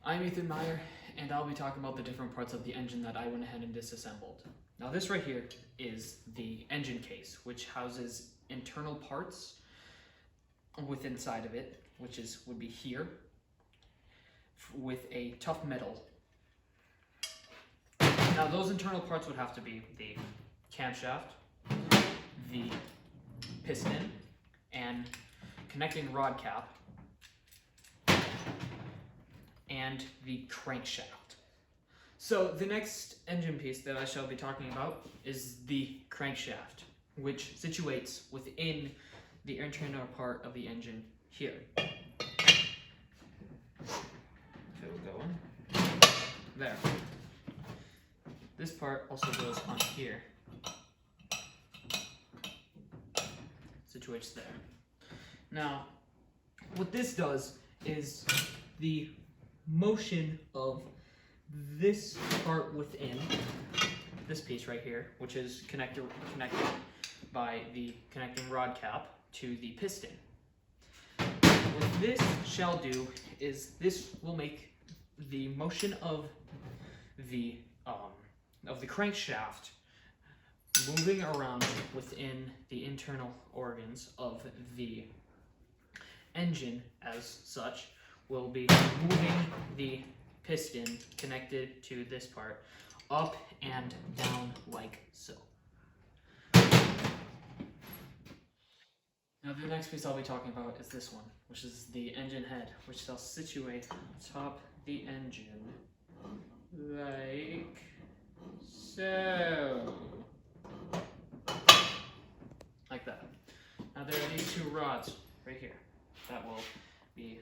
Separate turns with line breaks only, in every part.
I'm Ethan Meyer, and I'll be talking about the different parts of the engine that I went ahead and disassembled. Now this right here is the engine case, which houses internal parts with inside of it, which would be here, with a tough metal. Now those internal parts would have to be the camshaft, the piston, and connecting rod cap, and the crankshaft. So the next engine piece that I shall be talking about is the crankshaft, which situates within the internal part of the engine here. If it will go in. There. This part also goes on here. Situates there. Now, what this does is the motion of this part within this piece right here, which is connected by the connecting rod cap to the piston. What this shall do is this will make the motion of the crankshaft moving around within the internal organs of the engine as such will be moving the piston connected to this part up and down like so. Now the next piece I'll be talking about is this one, which is the engine head, which shall situate atop the engine like so. Like that. Now there are these two rods right here that will be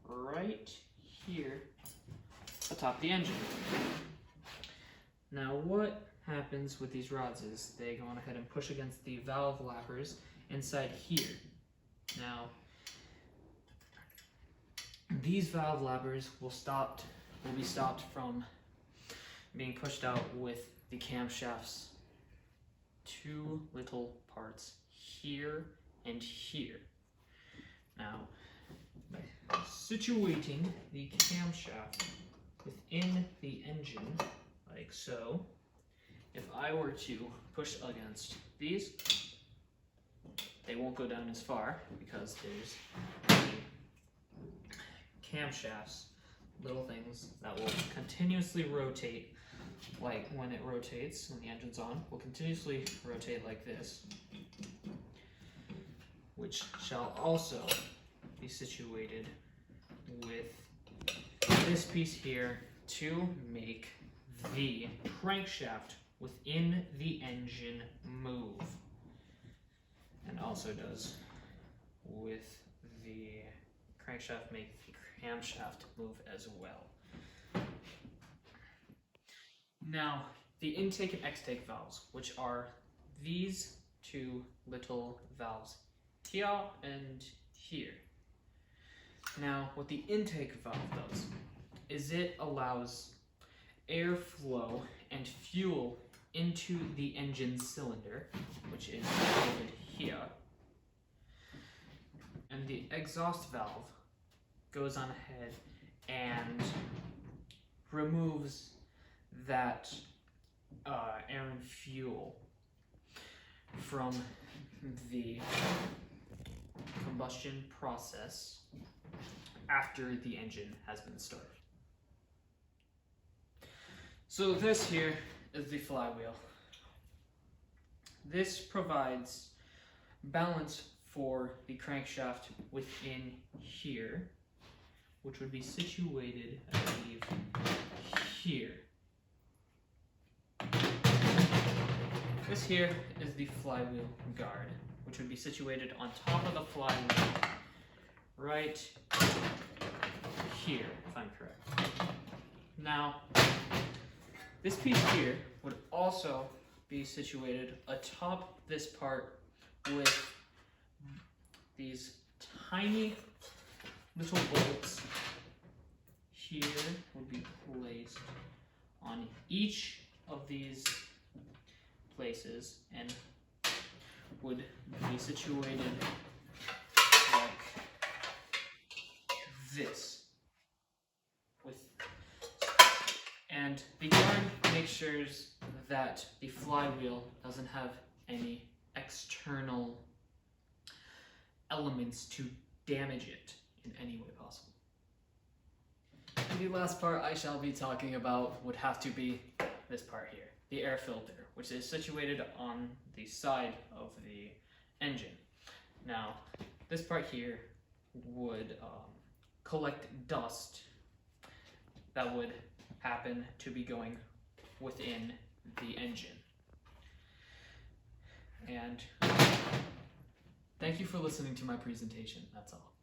right here atop the engine. Now what happens with these rods is they go on ahead and push against the valve lappers inside here. Now these valve lappers will be stopped from being pushed out with the camshaft's two little parts here and here. Now, by situating the camshaft within the engine, like so, if I were to push against these, they won't go down as far because there's the camshafts, little things that will continuously rotate, like when it rotates, when the engine's on, will continuously rotate like this, which shall also be situated with this piece here to make the crankshaft within the engine move, and also does with the crankshaft make the camshaft move as well. Now, the intake and extake valves, which are these two little valves here and here. Now, what the intake valve does is it allows airflow and fuel into the engine cylinder, which is located here. And the exhaust valve goes on ahead and removes that air and fuel from the combustion process after the engine has been started. So this here is the flywheel. This provides balance for the crankshaft within here, which would be situated, I believe, here. This here is the flywheel guard, which would be situated on top of the flywheel, right here, if I'm correct. Now, this piece here would also be situated atop this part with these tiny little bolts here would be placed on each of these places and would be situated like this, with And the guard makes sure that the flywheel doesn't have any external elements to damage it in any way possible. And the last part I shall be talking about would have to be this part here, the air filter, which is situated on the side of the engine. Now, this part here would collect dust that would happen to be going within the engine. And thank you for listening to my presentation. That's all.